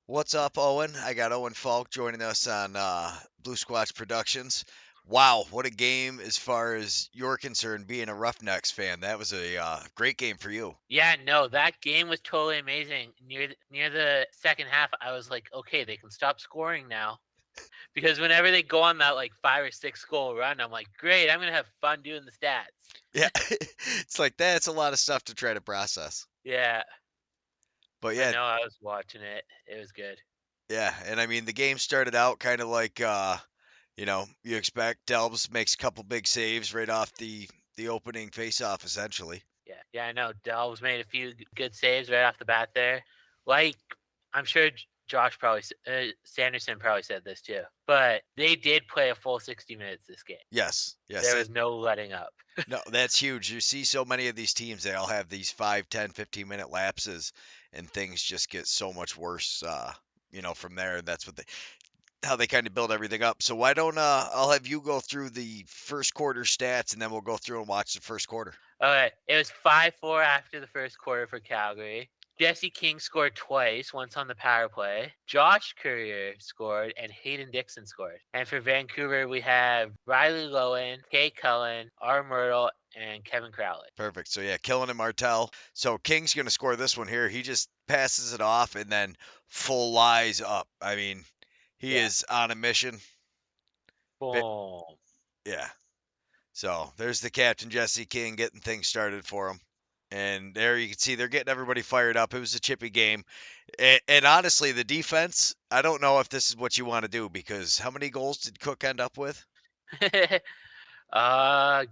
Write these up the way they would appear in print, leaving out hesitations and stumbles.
What's up, Owen? I got Owen Falk joining us on Blue Squatch Productions. Wow, what a game as far as you're concerned, being a Roughnecks fan. That was a great game for you. Yeah, no, that game was totally amazing. Near the second half, I was like, okay, they can stop scoring now. Because whenever they go on that like 5 or 6 goal run, I'm like, great, I'm gonna have fun doing the stats. Yeah, it's like that's a lot of stuff to try to process. Yeah, But but yeah, no, I was watching it. It was good. yeah, and I mean the game started out kind of like you expect. Delbs makes a couple big saves right off the opening faceoff, essentially. Yeah, I know. Delves made a few good saves right off the bat there. Like, I'm sure Josh probably, Sanderson probably said this too, but they did play a full 60 minutes this game. Yes, yes, There was no letting up. no, that's huge. You see so many of these teams, they all have these 5, 10, 15-minute lapses, and things just get so much worse, from there. That's how they kind of build everything up. So why don't I'll have you go through the first quarter stats, and then we'll go through and watch the first quarter. Okay, it was 5-4 after the first quarter for Calgary. Jesse King scored twice, once on the power play. Josh Courier scored, and Hayden Dixon scored. And for Vancouver, we have Riley Lowen, Kay Cullen, R. Myrtle, and Kevin Crowley. Perfect. So yeah, Killen and Martell. So King's gonna score this one here. He just passes it off and then full lies up. I mean, he Yeah. is on a mission. Vi- Boom. Yeah. So there's the captain, Jesse King, getting things started for him. And there you can see they're getting everybody fired up. It was a chippy game. And honestly, the defense, I don't know if this is what you want to do because how many goals did Cook end up with? uh,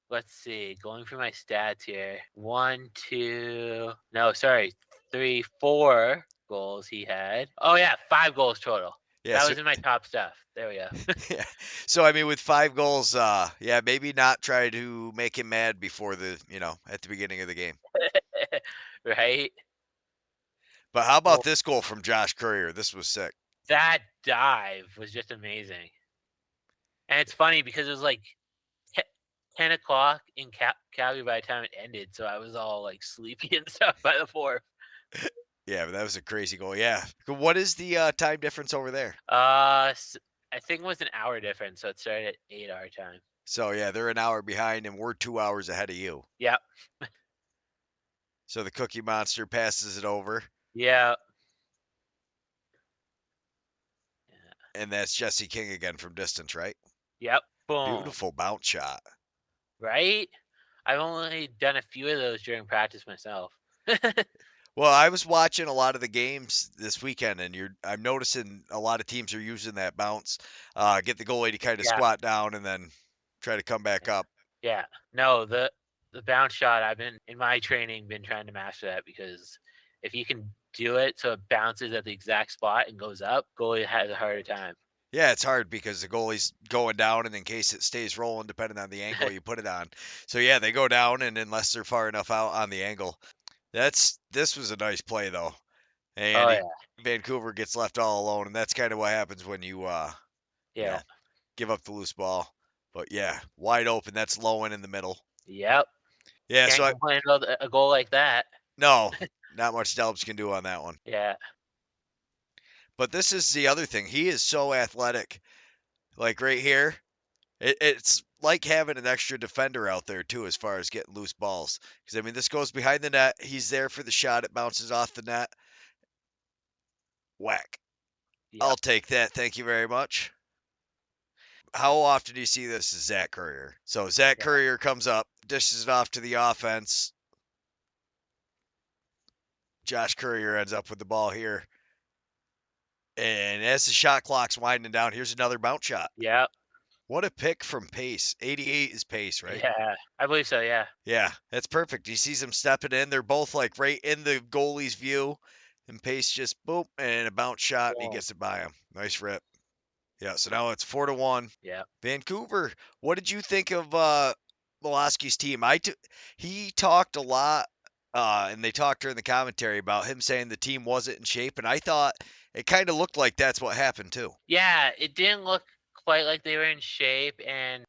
let's see. Going through my stats here. One, two, no, sorry. 3, 4 goals he had. Oh, yeah, 5 goals total. Yeah, That so was in my top stuff. There we go. yeah. So I mean with 5 goals, yeah, maybe not try to make him mad before at the beginning of the game. Right? But how about Well, this goal from Josh Courier? This was sick. that dive was just amazing. And it's funny because it was like 10 o'clock in Calgary by the time it ended. So I was all like sleepy and stuff by the fourth. Yeah, but that was a crazy goal. Yeah. What is the time difference over there? I think it was an hour difference. So it started at 8 our time. So yeah, they're an hour behind and we're 2 hours ahead of you. Yep. So the Cookie Monster passes it over, Yeah. and that's Jesse King again from distance, right? Yep. Boom. Beautiful bounce shot. Right? I've only done a few of those during practice myself. Well, I was watching a lot of the games this weekend, and I'm noticing a lot of teams are using that bounce, get the goalie to kind of Yeah. squat down and then try to come back up. Yeah. No, the bounce shot, I've been in my training been trying to master that because if you can do it so it bounces at the exact spot and goes up, goalie has a harder time. Yeah, it's hard because the goalie's going down, and in case it stays rolling, depending on the angle you put it on. So yeah, they go down, and unless they're far enough out on the angle, this was a nice play though, and Oh yeah. Vancouver gets left all alone, and that's kind of what happens when you Yeah. know give up the loose ball. But yeah, wide open. That's Lowen in the middle. Yep. Yeah, Can't complain about a goal like that. no, not much Delbs can do on that one. Yeah. But this is the other thing. He is so athletic. Like right here, it's like having an extra defender out there too, as far as getting loose balls. Because I mean, this goes behind the net. He's there for the shot. It bounces off the net. Whack. I'll Yep. take that. Thank you very much. How often do you see this as Zach Courier? So Zach Yeah. Courier comes up, dishes it off to the offense. Josh Courier ends up with the ball here. And as the shot clock's winding down, here's another bounce shot. Yep. What a pick from Pace. 88 is Pace, right? Yeah. I believe so, yeah. Yeah, that's perfect. He sees him stepping in. They're both like right in the goalie's view. And Pace just boop and a bounce shot and he Boom. gets it by him. Nice rip. Yeah, so now it's 4-1. Yep. Vancouver, what did you think of Molosky's team? He talked a lot, and they talked during the commentary about him saying the team wasn't in shape, and I thought it kind of looked like that's what happened too. Yeah, it didn't look quite like they were in shape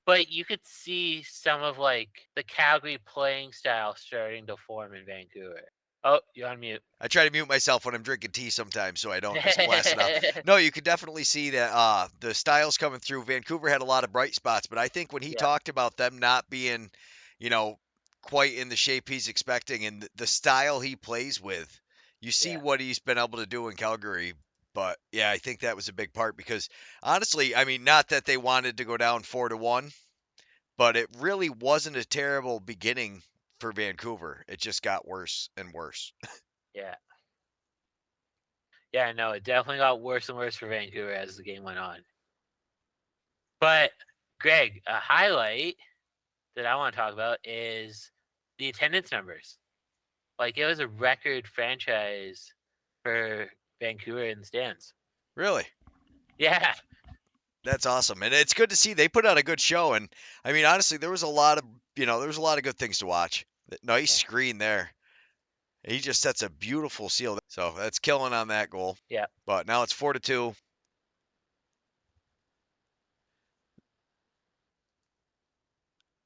but you could see some of like the Calgary playing style starting to form in Vancouver. Oh, you're on mute. I try to mute myself when I'm drinking tea sometimes so I don't just blast it out. No, you could definitely see that the styles coming through. Vancouver had a lot of bright spots, but I think when he Yeah, talked about them not being, you know, quite in the shape he's expecting and the style he plays with, you see yeah, what he's been able to do in Calgary. But yeah, I think that was a big part because honestly, I mean, not that they wanted to go down 4-1, but it really wasn't a terrible beginning for Vancouver. It just got worse and worse. yeah. Yeah, no, it definitely got worse and worse for Vancouver as the game went on. But Greg, a highlight that I want to talk about is the attendance numbers. Like it was a record franchise for Vancouver in the stands. Really. Yeah, That's awesome, and it's good to see they put on a good show. And I mean, honestly, there was a lot of there was a lot of good things to watch. Nice yeah, screen there. He just sets a beautiful seal. So that's killing on that goal. yeah, But now it's 4-2.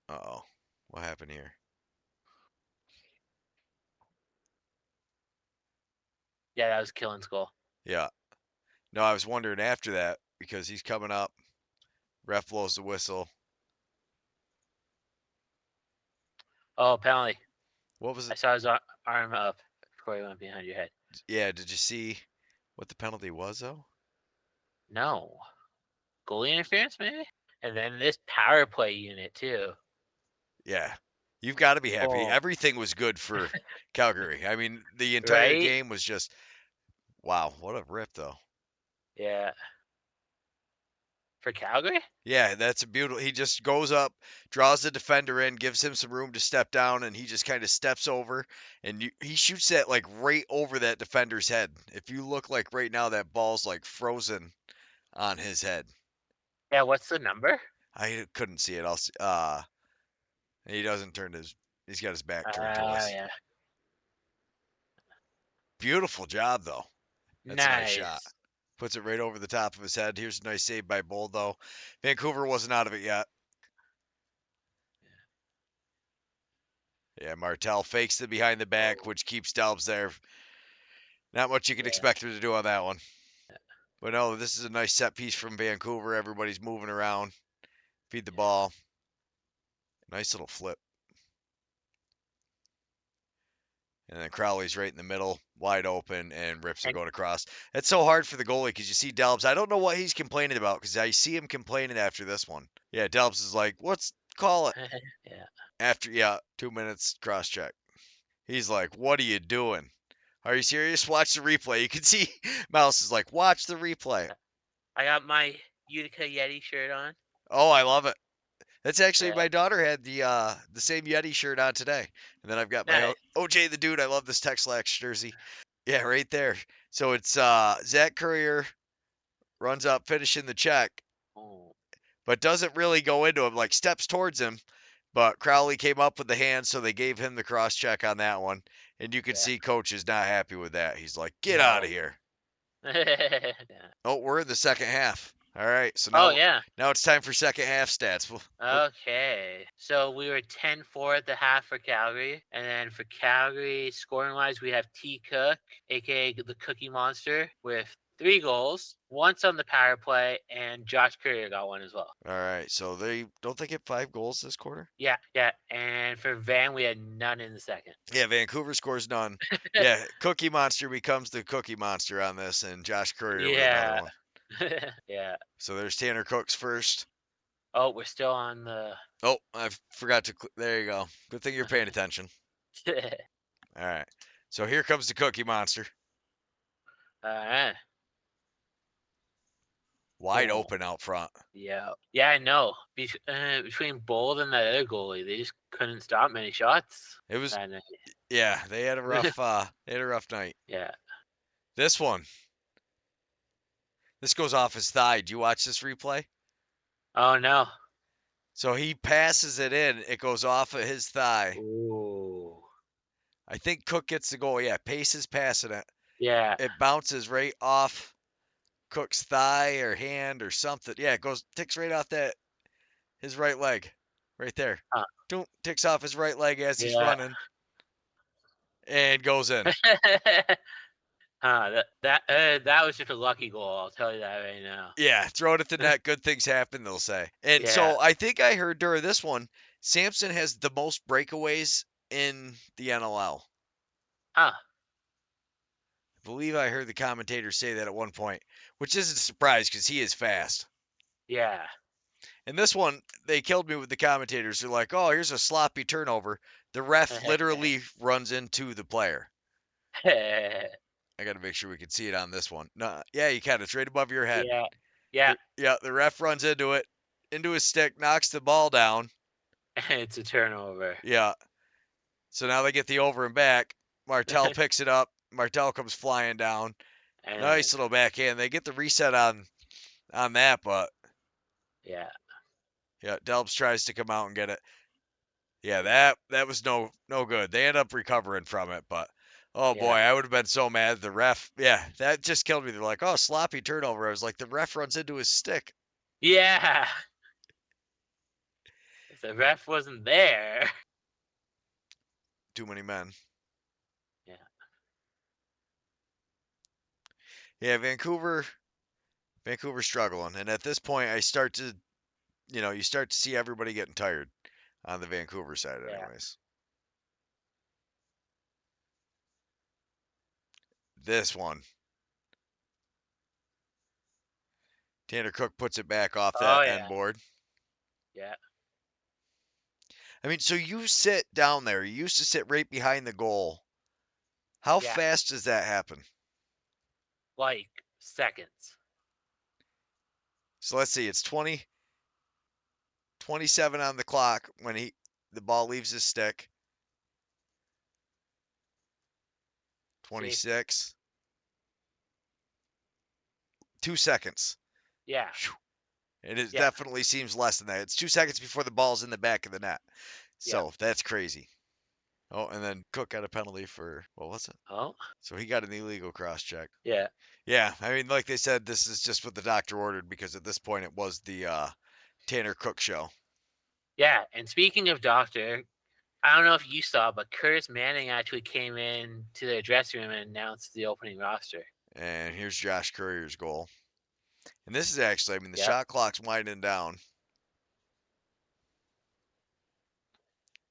Uh-oh, what happened here? yeah. That was Killen's goal. Yeah, no, I was wondering after that because he's coming up. Ref blows the whistle. Oh, penalty! What was I it? saw his arm up before he went behind your head. Yeah, did you see what the penalty was though? No goalie interference, maybe. And then this power play unit too. Yeah, you've got to be happy. Oh, Everything was good for Calgary. I mean, the entire right? game was just wow. What a rip though. Yeah, for Calgary. Yeah, that's a beautiful. He just goes up, draws the defender in, gives him some room to step down, and he just kind of steps over, and he shoots that like right over that defender's head. If you look like right now, that ball's like frozen on his head. Yeah, what's the number? I couldn't see it. He doesn't turn his. He's got his back turned to us. Yeah, Beautiful job though. That's a nice shot. nice. Puts it right over the top of his head. Here's a nice save by Bull though. Vancouver wasn't out of it yet. Yeah, Martel fakes the behind the back, Oh, which keeps Delbs there. Not much you can yeah, expect him to do on that one. But no, this is a nice set piece from Vancouver. Everybody's moving around. Feed the yeah. ball. Nice little flip. And then Crowley's right in the middle, wide open, and rips a And goat across. It's so hard for the goalie because you see Delbs. I don't know what he's complaining about because I see him complaining after this one. Yeah, Delbs is like, "What's call it?" yeah. After 2 minutes cross check. He's like, "What are you doing? Are you serious? Watch the replay." You can see Mouse is like, "Watch the replay." I got my Utica Yeti shirt on. Oh, I love it. That's actually Yeah, my daughter had the same Yeti shirt on today, and then I've got my nice. OJ the Dude. I love this Texlax jersey. Yeah, right there. So it's Zach Courier runs up, finishing the check, Oh, but doesn't really go into him. Like steps towards him, but Crowley came up with the hand, so they gave him the cross check on that one. And you can yeah. see Coach is not happy with that. He's like, "Get out of No. here." Yeah. Oh, we're in the second half. All right, so Oh, now yeah. now it's time for second half stats. We'll Okay. So we were 10-4 at the half for Calgary. And then for Calgary, scoring wise, we have T Cook, aka the Cookie Monster, with 3 goals, once on the power play, and Josh Courier got one as well. All right, so they don't they get 5 goals this quarter? Yeah, yeah. And for Van, we had none in the second. Yeah, Vancouver scores none. Yeah, Cookie Monster becomes the Cookie Monster on this, and Josh Courier with another Yeah. one. Yeah. So there's Tanner Cooks first. Oh, we're still on the. Oh, I forgot to. There you go. Good thing you're paying attention. All right. So here comes the Cookie Monster. Alright. Wide Boom. open out front. Yeah. Yeah, I know. Between Bold and that other goalie, they just couldn't stop many shots It was that night. yeah, they had a rough night. Yeah. This one. This goes off his thigh. Do you watch this replay? Oh no. So he passes it in. It goes off of his thigh. Ooh. I think Cook gets the goal. Yeah, Pace is passing it. Yeah. It bounces right off Cook's thigh or hand or something. Yeah, it goes ticks right off that his right leg, right there. Huh. Don't ticks off his right leg as he's Yeah. running. and goes in. That was just a lucky goal, I'll tell you that right now. Yeah, throw it at the net. Good things happen, they'll say. And Yeah. so I think I heard during this one, Samson has the most breakaways in the NLL. Huh. I believe I heard the commentator say that at one point, which isn't a surprise because he is fast. Yeah. And this one, they killed me with the commentators. They're like, "Oh, here's a sloppy turnover." The ref literally runs into the player. I got to make sure we can see it on this one. No, yeah, you can. It's right above your head. Yeah. Yeah. Yeah, the ref runs into it, into his stick, knocks the ball down. It's a turnover. Yeah. So now they get the over and back. Martel picks it up. Martel comes flying down. And Nice little backhand. They get the reset on that, but yeah. yeah, Delbs tries to come out and get it. Yeah, Yeah. that was no good. They end up recovering from it, but oh boy, Yeah. I would have been so mad. The ref, yeah, that just killed me. They're like, oh, sloppy turnover. I was like, the ref runs into his stick. Yeah. If the ref wasn't there. Too many men. Yeah. Yeah, Vancouver's struggling, and at this point, I start to, you start to see everybody getting tired on the Vancouver side, Yeah. anyways. This one, Tanner Cook puts it back off Oh that yeah. end board. Yeah. I mean, so you sit down there. You used to sit right behind the goal. How Yeah. fast does that happen? Like seconds. So let's see. It's 27 on the clock when the ball leaves his stick. See? 26. 2 seconds. Yeah. It Yeah. definitely seems less than that. It's 2 seconds before the ball's in the back of the net. Yep. So that's crazy. Oh, and then Cook got a penalty for what was it? Oh. So he got an illegal cross check. Yeah. Yeah, I mean, like they said, this is just what the doctor ordered because at this point it was the Tanner Cook show. Yeah. And speaking of doctor, I don't know if you saw, but Curtis Manning actually came in to the dressing room and announced the opening roster. And here's Josh Courier's goal. And this is actually, I mean, the Yep. shot clock's winding down,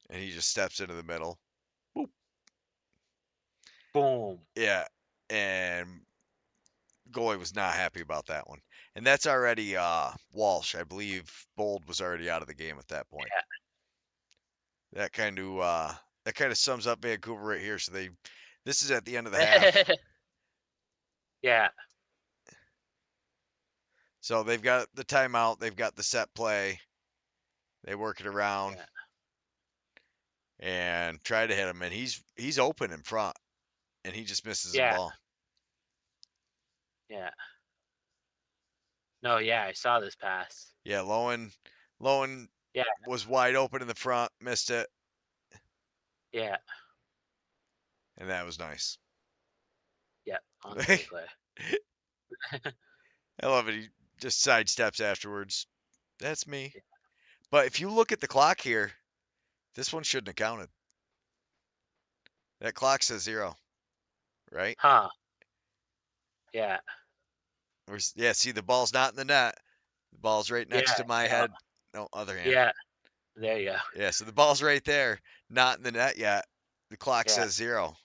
and he just steps into the middle. Boop. Boom. Yeah, and goalie was not happy about that one. And that's already Walsh. I believe Bold was already out of the game at that point. That kind of sums up Vancouver right here. So this is at the end of the half. Yeah. Yeah. So they've got the timeout, they've got the set play. They work it around Yeah. and try to hit him, and he's open in front, and he just misses the Yeah. ball. Yeah. No, yeah, I saw this pass. Yeah, Lowen Yeah. was wide open in the front, missed it, Yeah. and that was nice. Yeah. On the I power play. love it. He just sidesteps afterwards. That's me. But if you look at the clock here, this one shouldn't have counted. That clock says 0, right? Huh. Yeah. Yeah, see, the ball's not in the net. The ball's right next Yeah. to my No. head. No, other hand. Yeah. There you go. Yeah, so the ball's right there, not in the net yet. The clock Yeah. says 0.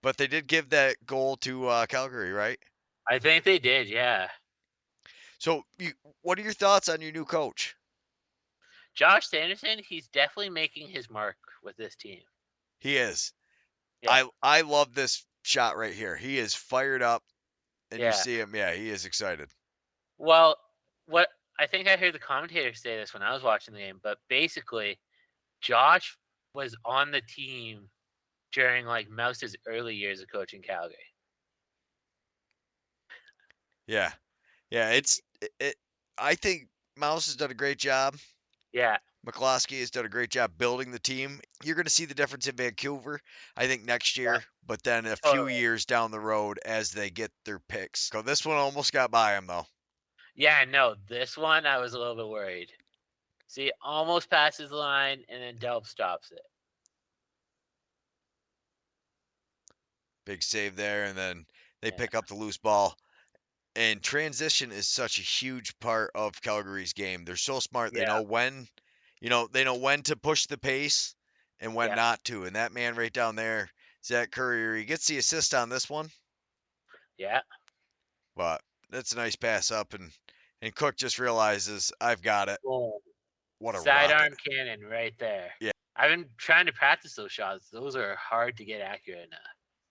But they did give that goal to Calgary, right? I think they did. Yeah. So, what are your thoughts on your new coach? Josh Sanderson, he's definitely making his mark with this team. He is. Yeah. I love this shot right here. He is fired up, and you Yeah. see him. Yeah, he is excited. Well, what I think I heard the commentator say this when I was watching the game, but basically, Josh was on the team during like Mouse's early years of coaching Calgary. Yeah, yeah. I think Mouse has done a great job. Yeah. McCloskey has done a great job building the team. You're going to see the difference in Vancouver, I think, next Yeah. year, but then a few Totally. years down the road as they get their picks. So this one almost got by him, though. Yeah, no, this one I was a little bit worried. See, almost passes the line and then Delp stops it. Big save there, and then they Yeah. pick up the loose ball. And transition is such a huge part of Calgary's game. They're so smart. They Yeah. know when, they know when to push the pace and when Yeah. not to. And that man right down there, Zach Courier, he gets the assist on this one, Yeah. but that's a nice pass up, and Cook just realizes I've got it. Boom. What a rocket! Sidearm cannon right there. Yeah, I've been trying to practice those shots. Those are hard to get accurate now.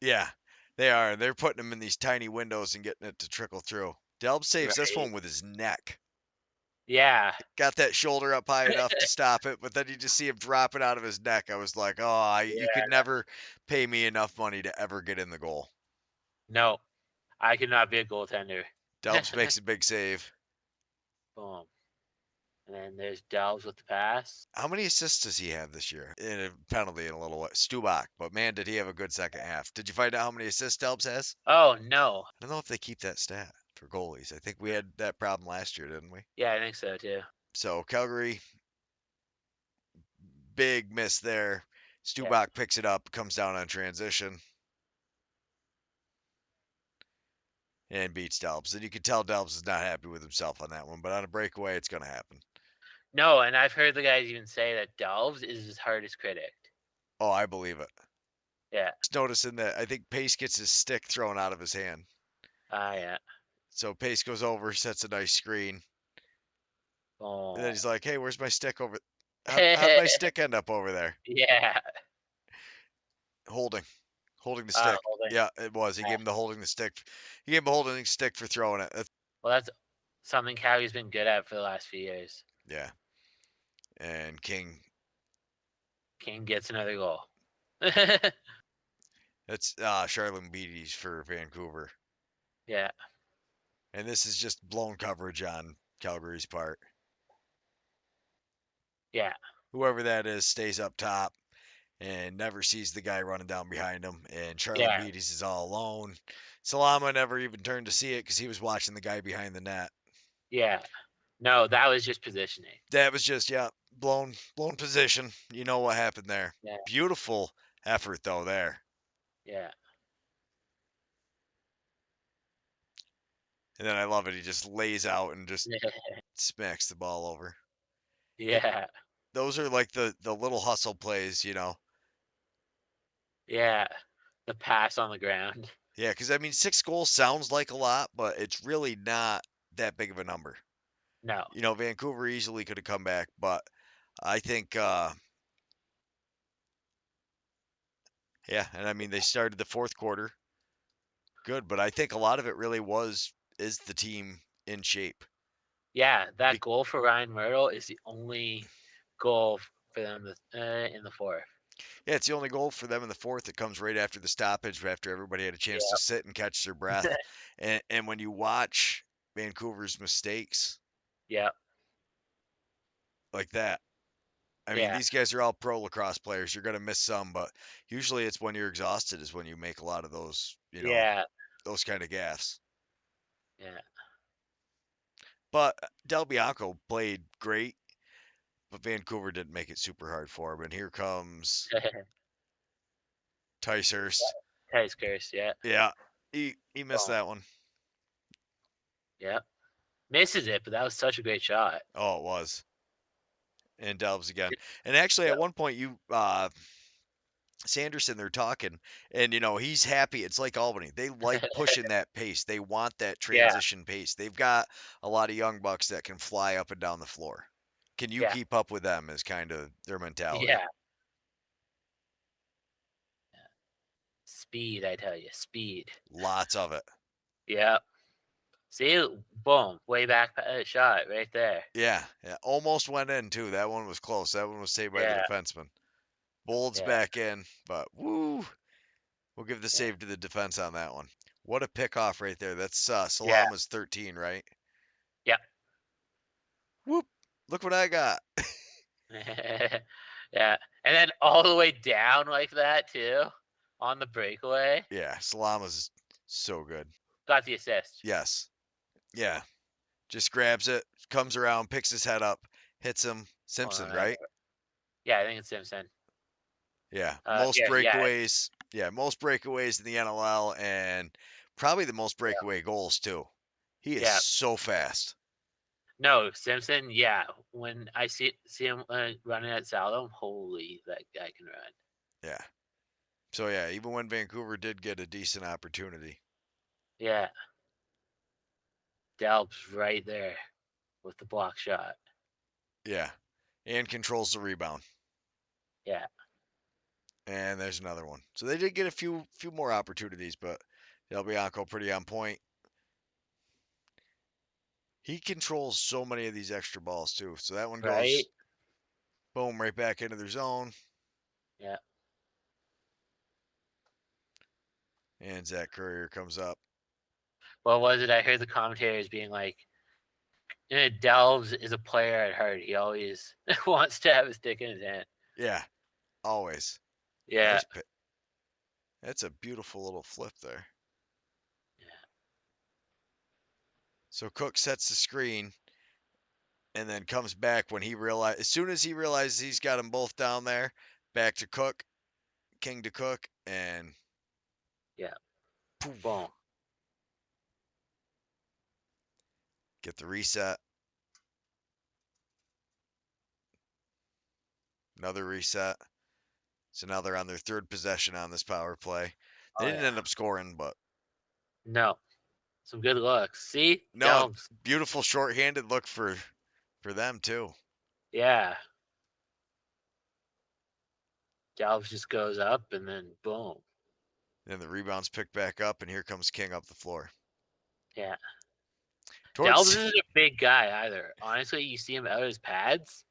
yeah, they are. They're putting them in these tiny windows and getting it to trickle through. Delb saves this Right? one with his neck. Yeah. Got that shoulder up high enough to stop it, but then you just see him drop it out of his neck. I was like, oh, you could Yeah. never pay me enough money to ever get in the goal. No, I could not be a goaltender. Delbs makes a big save. Boom. And then there's Delves with the pass. How many assists does he have this year? In a penalty in a little way. Stubach, but man, did he have a good second half. Did you find out how many assists Delbs has? Oh, no. I don't know if they keep that stat for goalies. I think we had that problem last year, didn't we? Yeah, I think so too. So Calgary, big miss there. Yeah. Stubach picks it up, comes down on transition, and beats Delbs. And you can tell Delbs is not happy with himself on that one, but on a breakaway, it's going to happen. No, and I've heard the guys even say that Delves is his hardest critic. Oh, I believe it. Yeah. Just noticing that I think Pace gets his stick thrown out of his hand. Yeah. So Pace goes over, sets a nice screen, and then Oh. he's like, "Hey, where's my stick over? How'd my stick end up over there? Yeah. Holding, holding the stick. Holding. Yeah, it was. He gave him the holding the stick. He gave him a holding stick for throwing it. Well, that's something Calgary's been good at for the last few years. Yeah, and King. King gets another goal. That's Charlene Beatty's for Vancouver, Yeah. and this is just blown coverage on Calgary's part. Yeah. Whoever that is stays up top and never sees the guy running down behind him. And Charlie Yeah. Beatties is all alone. Salama never even turned to see it because he was watching the guy behind the net. Yeah. No, that was just positioning. That was just blown position. You know what happened there. Yeah. Beautiful effort though there. Yeah. And then I love it. He just lays out and just smacks the ball over. It, Yeah. those are like the little hustle plays. Yeah. The pass on the ground. Yeah, because I mean 6 goals sounds like a lot, but it's really not that big of a number. No. Vancouver easily could have come back, but I think yeah, and I mean they started the fourth quarter good, but I think a lot of it really is the team in shape. Yeah, that Be- goal for Ryan Myrtle is the only goal for them in the fourth. yeah, it's the only goal for them in the fourth. It comes right after the stoppage, after everybody had a chance to Yeah. sit and catch their breath. And when you watch Vancouver's mistakes Yeah. like that, I mean Yeah. these guys are all pro lacrosse players. You're gonna miss some, but usually it's when you're exhausted is when you make a lot of Yeah. those kind of gaffes. Yeah. But Del Bianco played great, but Vancouver didn't make it super hard for him. And here comes Ticehurst. Tice curse. Yeah. Yeah, he missed Boom. that one. Yeah. Misses it, but that was such a great shot. Oh, it was. And Delves again. And actually, Yeah. at one point, Sanderson, they're talking, and he's happy. It's like Albany. They like pushing that pace. They want that Yeah. transition pace. They've got a lot of young bucks that can fly up and down the floor. Can you Yeah. keep up with them? Is kind of their mentality. Yeah. Speed, I tell you, speed. Lots of it. Yeah. See, boom, way back shot right there. Yeah, yeah, almost went in too. That one was close. That one was saved by the Yeah. defenseman. Bold's Yeah. back in, but woo, we'll give the Yeah. save to the defense on that one. What a pick off right there. That's Yeah. Salama's 13, right? Yep. Whoop! Look what I got. Yeah. And then all the way down like that too, on the breakaway. Yeah, Salama's so good. Got the assist. Yes. Yeah. Just grabs it, comes around, picks his head up, hits him. Hold Simpson, on. right? Yeah, I think it's Simpson. Yeah. Most Yeah. breakaways Yeah, most breakaways in the NLL and probably the most Yeah. breakaway goals too. He is Yeah. so fast. No, Simpson, yeah. When I see him running at Salem, holy, that guy can run. Yeah. So yeah, even when Vancouver did get a decent opportunity. Yeah. Delp's right there with the block shot. Yeah. And controls the rebound. Yeah. And there's another one. So they did get a few more opportunities, but Del Bianco pretty on point. He controls so many of these extra balls too. So that one Right? goes boom right back into their zone. Yeah. And Zach Courier comes up. What was it? I heard the commentators being like, Delves is a player at heart. He always wants to have a stick in his hand. Yeah, always. Yeah. Nice pit. That's a beautiful little flip there. Yeah. So Cook sets the screen and then comes back when he realizes, as soon as he realizes he's got them both down there, back to Cook, King to Cook, and Yeah. poof, Boom. get the reset. Another reset. So now they're on their third possession on this power play. They Oh didn't yeah. end up scoring, but No. Some good looks. See? no, Delves. beautiful short-handed look for them too. Yeah. Delves just goes up and then boom. Then the rebounds pick back up, and here comes King up the floor. Yeah. Delves Towards isn't a big guy either. Honestly, you see him out of his pads,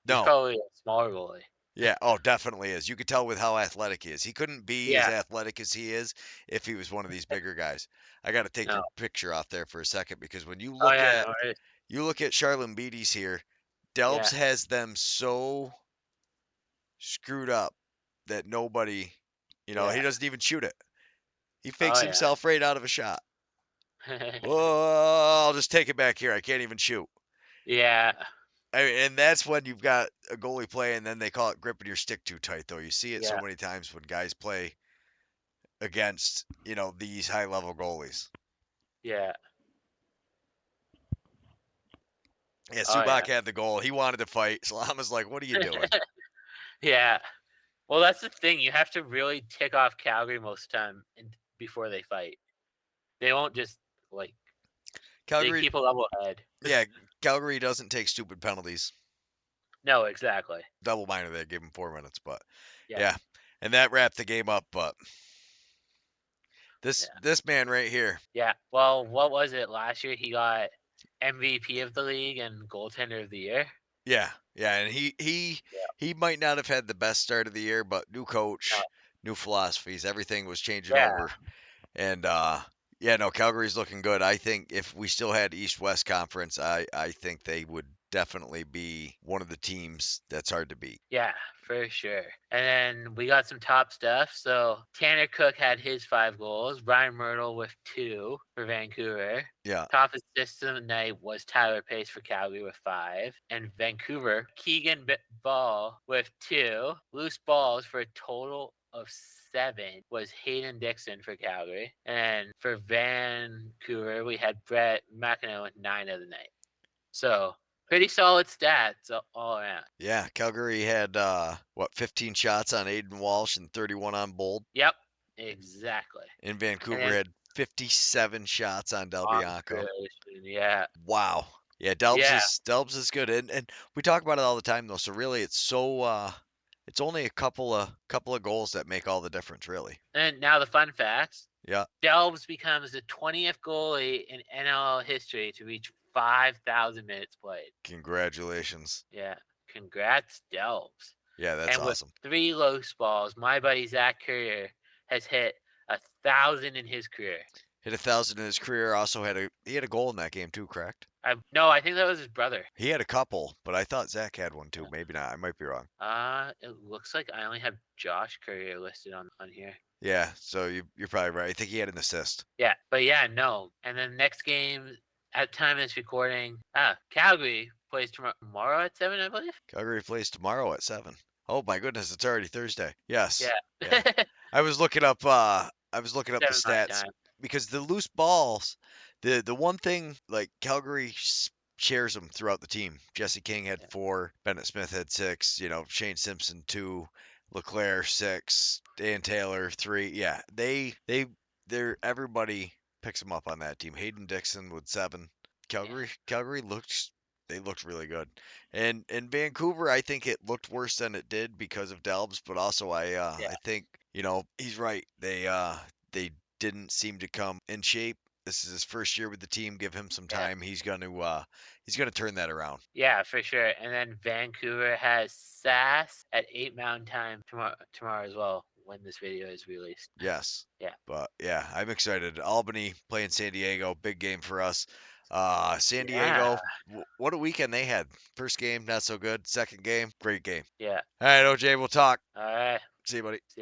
he's no, probably a smaller goalie. yeah, oh, definitely is. You could tell with how athletic he is. He couldn't be as Yeah. athletic as he is if he was one of these bigger guys. I got to take No. your picture off there for a second because when Oh yeah, no worries. you look at Charlene Beatty's here, Yeah. Delbs has them so screwed up that nobody, he Yeah. doesn't even shoot it. He fakes Oh yeah. himself right out of a shot. Whoa, I'll just take it back here. I can't even shoot. Yeah. I mean, and that's when you've got a goalie play, and then they call it gripping your stick too tight, though. You see it so Yeah. many times when guys play against, these high level goalies. Yeah. Yeah, Oh yeah. Subak had the goal. He wanted to fight. Salama's like, what are you doing? Yeah. Well, that's the thing. You have to really tick off Calgary most of the time before they fight. They won't just like they Calgary, keep a level head. yeah, Calgary doesn't take stupid penalties. No, exactly. Double minor, they gave him 4 minutes, but Yeah. yeah. And that wrapped the game up, but this Yeah. this man right here. Yeah. Well, what was it last year? He got MVP of the league and goaltender of the year. Yeah, yeah, and Yeah. he might not have had the best start of the year, but new No. coach, new philosophies, everything was changing Yeah. over. And yeah, no, Calgary's looking good. I think if we still had East West Conference, I think they would definitely be one of the teams that's hard to beat. Yeah, for sure. And then we got some top stuff. So Tanner Cook had his 5 goals. Brian Myrtle with 2 for Vancouver. Yeah, Top assist of the night was Tyler Pace for Calgary with 5. And Vancouver, Keegan Ball with 2. Loose balls for a total of 7 was Hayden Dixon for Calgary. And for Vancouver, we had Brett McEnroe with 9 of the night. So pretty solid stats all around. yeah. Calgary had 15 shots on Aiden Walsh and 31 on Bold. Yep, exactly. And And Vancouver then had 57 on Del on Bianco. creation, yeah, Wow. Yeah, Delbs yeah. is Delbs is good, and we talk about it all the time though. So really, it's only a couple of goals that make all the difference, really. And now the fun facts: Yeah, Delves becomes the 20th goalie in NL history to reach 5,000 minutes played. congratulations. Yeah, congrats, Delves. Yeah, that's And with awesome. 3 loose balls, my buddy Zach Courier has hit 1,000 in his career. Hit 1,000 in his career. Also he had a goal in that game too, correct? No, I think that was his brother. He had a couple, but I thought Zach had one too. Maybe not. I might be wrong. It looks like I only have Josh Courier listed on here. Yeah, so you're probably right. I think he had an assist. Yeah, but yeah, no. And then next game at time of this recording, Calgary plays tomorrow at 7, I believe. Calgary plays tomorrow at 7. Oh my goodness, it's already Thursday. Yes. Yeah. Yeah. I was looking up the 7 Mountain stats Time. because the loose balls, the one thing like Calgary shares them throughout the team. Jesse King had Yeah. 4, Bennett Smith had 6, Shane Simpson 2, Leclaire 6, Dan Taylor 3. Yeah, they're everybody picks them up on that team. Hayden Dixon with 7. Yeah. Calgary looked really good. And in Vancouver, I think it looked worse than it did because of Delbs, but also Yeah. I think, he's right. They didn't seem to come in shape. This is his first year with the team. Give him some Yeah. time. He's gonna turn that around. Yeah, for sure. And then Vancouver has SAS at 8 Mountain Time tomorrow as well when this video is released. Yes. Yeah. But yeah, I'm excited. Albany playing San Diego, big game for us. San Yeah. Diego, what a weekend they had. First game, not so good. Second game, great game. Yeah. All right, OJ, we'll talk. All right. See you, buddy. See